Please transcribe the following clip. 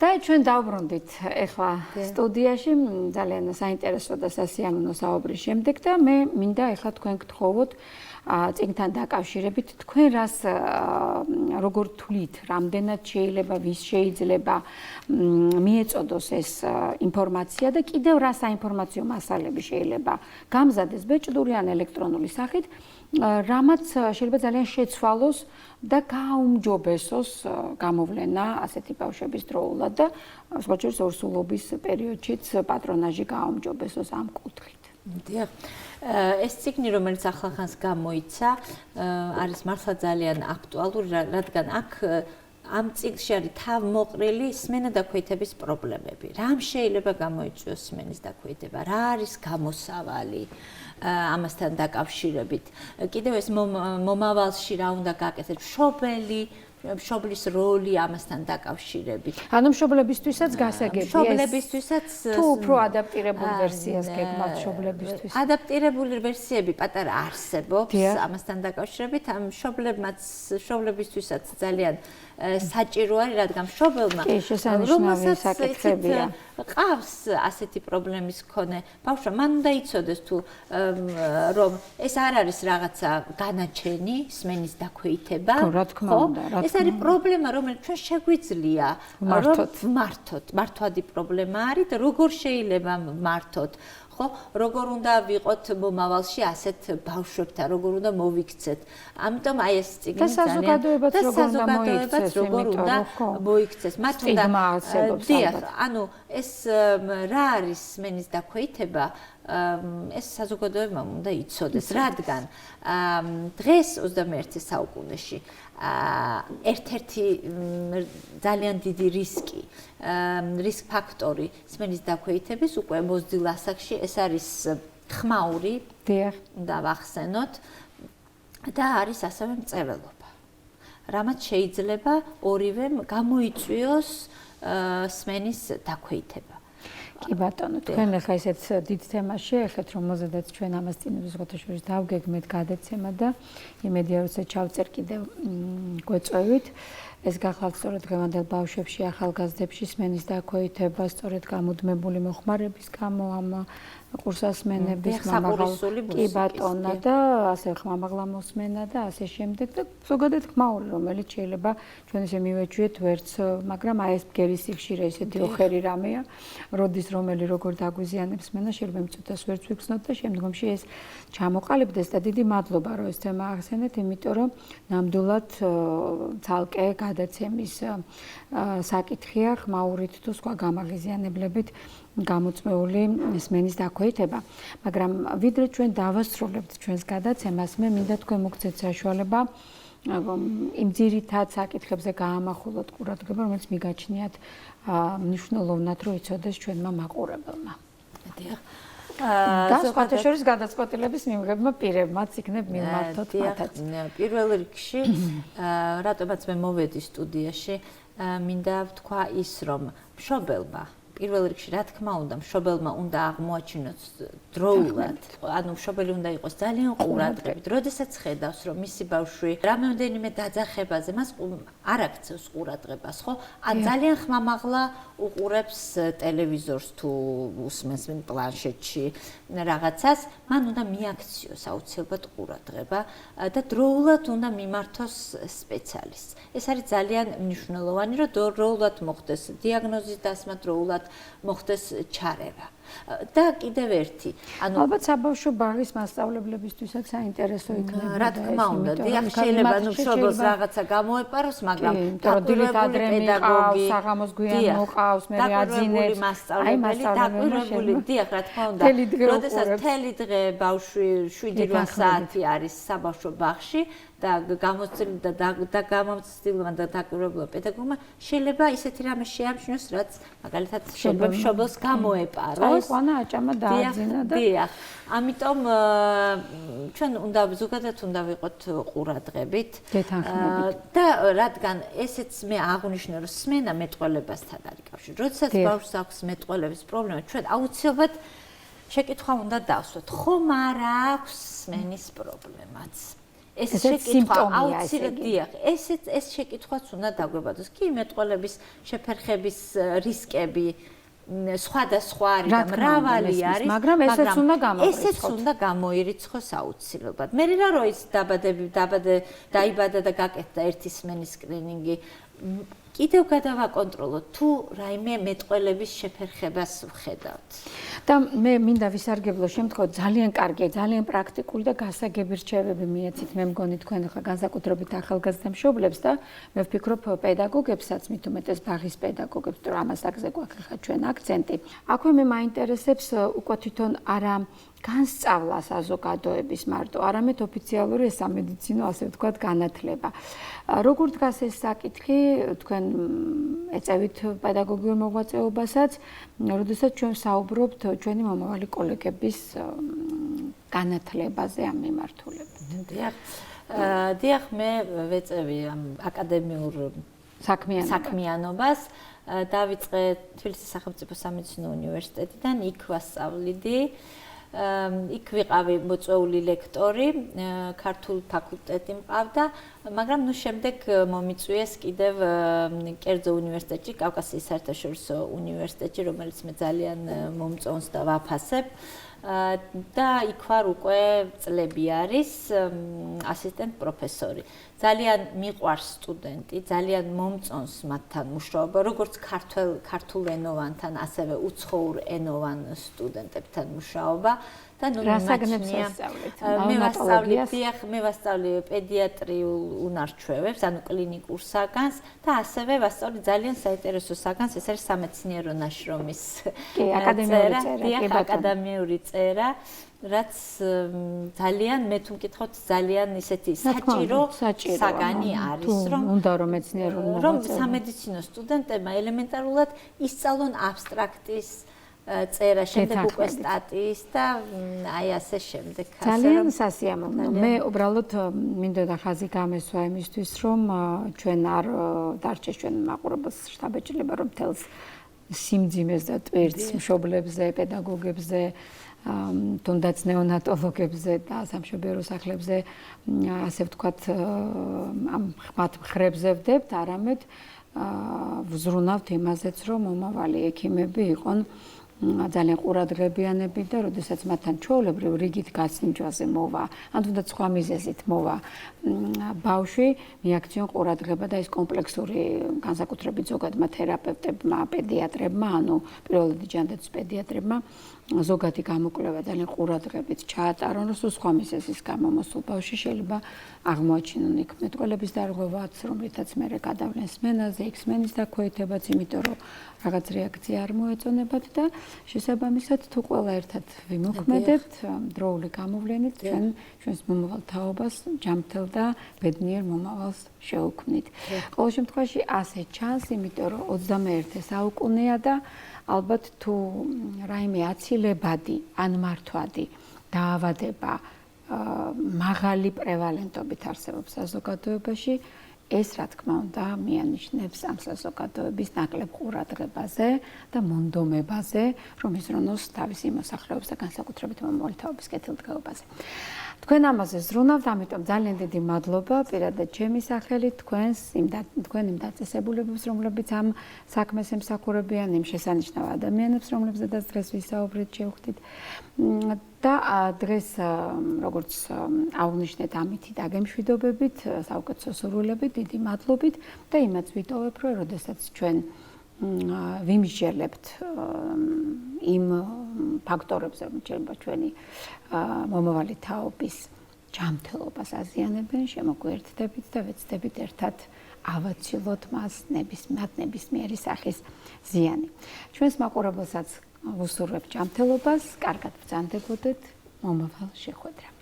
და ჩვენ დავბრუნდით ახლა სტუდიაში ძალიან საინტერესო და სასიამოვნო საუბრის შემდეგ და მე მინდა ახლა თქვენ გთხოვოთ წიგნთან დაკავშირებით თქვენ რას როგორ თვლით, რამდენად შეიძლება ვის შეიძლება მიეწოდოს ეს ინფორმაცია და კიდევ რა საინფორმაციო მასალები შეიძლება გამზადეს ბეჭდური ან ელექტრონული სახით, რამაც შეიძლება ძალიან შეცვალოს და გააუმჯობესოს გამოვლენა ასეთი ბავშვების დროულად და სხვაჯერ ორსულობის პერიოდშიც პატრონაჟი გააუმჯობესოს ამ კუთხით. დიახ. ეს წიგნი, რომელიც ახლახანს გამოიცა, არის მართლა ძალიან აქტუალური, რადგან აქ ამ წიგნში არის თავმოყრილი სმენა-დაქვეითების პრობლემები. რამ შეიძლება გამოიწვიოს სმენის დაქვეითება, რა არის გამოსავალი ამასთან დაკავშირებით. კიდევ ეს მომავალში რა უნდა გაკეთდეს, მშობლის როლი ამასთან დაკავშირებით. ანუ მშობლებისთვისაც გასაგებია. მშობლებისთვისაც თუ უფრო ადაპტირებული ვერსიას გეგმავთ მშობლებისთვის. ადაპტირებული ვერსიები პატარა არსებობს ამასთან დაკავშირებით. ამ მშობლებისთვისაც ძალიან საჭირო არის, რადგან მშობელმა შესანიშნავი საკითხებია. ყავს ასეთი პრობლემის მქონე ბავშვი, მან უნდა იცოდეს თუ რომ ეს არ არის რაღაცა განაჩენი, სმენის დაქვეითება, ხო? ეს არის პრობლემა, რომელიც ჩვენ შეგვიძლია მართოთ. მართვადი პრობლემა არის და როგორ შეიძლება მართოთ? ხო, როგორ უნდა ვიყოთ მომავალში ასეთ ბავშვებთან, როგორ უნდა მოვიქცეთ. ამიტომ აი ეს წიგნი საზოგადოებაც როგორ უნდა მოიქცეს. მათ უნდა დიახ, ანუ ეს რა არის სმენის დაქვეითება, ეს საზოგადოებამ უნდა იცოდეს, რადგან დღეს 21 საუკუნეში ერთ-ერთი ძალიან დიდი რისკ ფაქტორი სმენის დაქვეითების უკვე მოზრდილ ასაკში ეს არის ხმაური, და ვახსენოთ და არის ასევე მწეველობა. რამაც შეიძლება ორივე გამოიწვიოს სმენის დაქვეითება. კი ბატონო, თქვენ ახლა ესეთ დიდ თემაში ახეთ, რომელზედაც ჩვენ ამას წინების ხოთაშორის დავგეგმეთ გადაცემა და იმედია როცა ჩავწერ კიდევ გვეწევით. ეს გახლავთ სწორედ დღევანდელ ბავშვებში, ახალგაზრდებში სმენის დაქვეითება, სწორედ გამუდმებული მოხმარების გამო ამ ყურსასმენების კი ბატონა და ასე ხმამაღლა მოსმენა და ასე შემდეგ და ზოგადად ხმაური, რომელიც შეიძლება ჩვენ ესე მივეჩვიეთ ვერც, მაგრამ აი ეს ბგერის სიხშირე ესეთი ოხერი რამეა, როდის რომელი როგორ დაგვიზიანებს სმენა, შეიძლება მიწუთას ვერც ვიგრძნოთ და შემდგომში ეს ჩამოყალიბდეს და დიდი მადლობა რომ ეს თემა ახსენეთ, იმიტომ რომ ნამდვილად ცალკე გადაცემის საკითხია ხმაურით თუ სხვა გამაღიზიანებლებით გამოწვეული სმენის დაქვეითება, მაგრამ ვიდრე ჩვენ დავასრულებთ ჩვენს გადაცემას, მე მინდა თქვენ მოგცეთ საშუალება იმ ძირითად საკითხებზე გაამახვილოთ ყურადღება, რომელიც მიგაჩნიათ მნიშვნელოვნად, რომ იცოდეს ჩვენმა მაყურებელმა. და სხვათა შორის გადაწყვეტილების მიღებმა პირებმაც იქნებ მიმართოთ მათაც. პირველ რიგში, რატომაც მე მოვედი სტუდიაში, მინდა ვთქვა ის, რომ მშობელმა პირველ რიგში, რა თქმა უნდა, მშობელმა უნდა აღმოაჩინოს დროულად, ანუ მშობელი უნდა იყოს ძალიან ყურადღებით, როდესაც ხედავს, რომ მისი ბავშვი რამოდენიმე დაძახებაზე მას არ აქცევს ყურადღებას, ხო? ან ძალიან ხმამაღლა უყურებს ტელევიზორს თუ უსმენს პლანშეტში რაღაცას, მან უნდა მიაქციოს აუცილებლად ყურადღება და დროულად უნდა მიმართოს სპეციალისტს. ეს არის ძალიან მნიშვნელოვანი, რომ დროულად მოხდეს დიაგნოზის დასმა, დროულად მოხდეს ჩარევა. და კიდევ ერთი, ანუ ალბათ საბავშვო ბაღის მასწავლებლებისთვისაც საინტერესო იქნება. რა თქმა უნდა, დიახ, შეიძლება მშობელს რაღაცა გამოეპაროს, მაგრამ დაკვირვებული პედაგოგი, საღამოს გვიან მოყავს, მე აძინებს, აი მასწავლებელი, დიახ, რა თქმა უნდა. როდესაც მთელი დღე ბავშვი 7-8 საათი არის საბავშვო ბაღში და გამოცდილება და დაკვირვებულა პედაგოგმა შეიძლება ისეთი რამე შეამჩნიოს, რაც მაგალითად მშობელს გამოეპაროს. აიყვანა, აჭამა დააძინა და დიახ. ამიტომ ჩვენ ზოგადად უნდა ვიყოთ ყურადღებით და რადგან ესეც მე აღვნიშნე, რომ სმენა მეტყველებასთან არის კავშირი. როდესაც ბავშვს აქვს მეტყველების პრობლემა, ჩვენ აუცილებლად შეკითხვა უნდა დავსვათ, ხომ არ აქვს სმენის პრობლემაც? ეს შეკითხვა აუცილებლად ეს შეკითხვაც უნდა დაგვებადოს. კი, მეტყველების შეფერხების რისკები სხვადასხვა არის და მრავალი არის, მაგრამ ესეც უნდა გამოირიცხოს აუცილებლად. მე რა რო ის დაიბადა და გაკეთდა ერთი სმენის სკრინინგი, კიდევ გადავაკონტროლოთ თუ რაიმე მეტყველების შეფერხებას ვხედავთ. და მე მინდა ვისარგებლო შემთხვევით ძალიან კარგი, ძალიან პრაქტიკული და გასაგები რჩევები მიეცით. მე მგონი თქვენ ახლა განსაკუთრებით ახალგაზრდა მშობლებს და მე ვფიქრობ პედაგოგებსაც, მით უმეტეს ბაღის პედაგოგებს, რომ ამას აქზე გვაქვს ახლა ჩვენ აქცენტი. აქვე მე მაინტერესებს უკვე თვითონ არა განსწავლა საზოგადოების მარტო, არამედ ოფიციალური სამედიცინო, ასე ვთქვათ, განათლება. როგორ დგას ეს საკითხი, თქვენ ეწევით პედაგოგიურ მოღვაწეობასაც, როდესაც ჩვენ საუბრობთ ჩვენი მომავალი კოლეგების განათლებაზე ამ მიმართულებით. დიახ, მე ვეწევი ამ აკადემიურ საქმიანობას. დავიწყე თბილისის სახელმწიფო სამედიცინო უნივერსიტეტიდან, იქ ვასწავლიდი. იქ ვიყავი მოწვეული ლექტორი, ქართულ ფაკულტეტი მყავდა, მაგრამ ნუ შემდეგ მომიწვიეს კიდევ კერძო უნივერსიტეტში, კავკასიის საერთაშორისო უნივერსიტეტში, რომელიც მე ძალიან მომწონს და ვაფასებ. და იქ ვარ უკვე წლები არის ასისტენტ პროფესორი. ძალიან მიყვარს სტუდენტი, ძალიან მომწონს მათთან მუშაობა, როგორც ქართულ ენოვანთან, ასევე უცხოურ ენოვან სტუდენტებთან მუშაობა. და ნუ მე ვასწავლი პედიატრიულ უნარჩვევებს, ანუ კლინიკურ საგანს და ასევე ვასწავლი ძალიან საინტერესო საგანს, ეს არის სამეცნიერო ნაშრომის აკადემიური წერა, რაც ძალიან მე თუ მკითხავთ ძალიან ისეთი საჭირო საგანი არის, რომ სამედიცინო სტუდენტებმა ელემენტარულად ისწავლონ აბსტრაქტის წერა, შემდეგ უკვე სტატიის და აი ასე შემდეგ. ძალიან სასიამოვნო. მე უბრალოდ მინდოდა ხაზი გამესვა იმისთვის, რომ ჩვენ არ დარჩეს ჩვენ მაყურებელს შთაბეჭდილება, რომ თელს სიმძიმეს და ტვირთს მშობლებზე, პედაგოგებზე, თუნდაც ნეონატოლოგებზე და სამშობიარო სახლებზე, ასე ვთქვათ, ამ ხმათ მხრებზე ვდებთ, არამედ ვზრუნავთ იმაზეც, რომ მომავალი ექიმები იყონ ძალიან ყურადღებიანები და როდესაც მათთან ჩვეულებრივ რიგით გასინჯვაზე მოვა, ან თუნდაც სხვა მიზეზით მოვა ბავშვი, მიაქციონ ყურადღება და ეს კომპლექსური განსაკუთრებით ზოგადმა თერაპევტებმა, პედიატრებმა, ანუ პირველ რიგში ჯანდაცვის პედიატრებმა ზოგადი გამოკვლევა ძალიან ყურადღებით ჩაატარონ, რომ სხვა მიზეზის გამო მოსულ ბავშვი შეიძლება აღმოაჩინონ იქ მეტყველების დარღვევაც, რომლითაც მერე გადავლენ სმენაზე, იქ სმენის დაქვეითებაც, იმიტომ რომ რაღაც რეაქცია არ მოეწონებათ და შესაბამისად თუ ყველა ერთად ვიმოქმედებთ, დროული გამოვლენით ჩვენს მომავალ თაობას ჯანმრთელ და ბედნიერ მომავალს შევუქმნით. ყოველ შემთხვევაში ასე ჩანს, იმიტომ რომ 21 საუკუნეა და ალბათ თუ რაიმე აცილებადი ან მართვადი დაავადება მაღალი პრევალენტობით არსებობს საზოგადოებაში, ეს რა თქმა უნდა მიანიშნებს ამ საზოგადოების ნაკლებ ყურადღებაზე და მონდომებაზე, რომ იზრუნოს თავისი მოსახლეობის და განსაკუთრებით მომავალი თაობის კეთილდღეობაზე. თქვენ ამაზე ზრუნავთ, ამიტომ ძალიან დიდი მადლობა პირადად ჩემი სახელით თქვენ იმ დაწესებულებებს, რომლებიც ამ საქმეს ემსახურებიან, იმ შესანიშნავ ადამიანებს, რომლებზედაც დღეს ვისაუბრეთ, შევხვდით. და დღეს როგორც აღვნიშნეთ ამითი დაგემშვიდობებით, საუკეთესო სურვილებით, დიდი მადლობით და იმაც ვიტოვებ, რომ როდესაც ჩვენ ვიმსჯელებთ იმ ფაქტორებზე, რომ შეიძლება ჩვენი მომავალი თაობის ჯანმრთელობას აზიანებენ, შემოგვიერთდებით და ვეცდებით ერთად ავაცილოთ მას ნებისმიერი სახის ზიანი. ჩვენს მაყურებელსაც ვუსურვებ ჯანმრთელობას, კარგად ბრძანდებოდეთ, მომავალ შეხვედრამდე.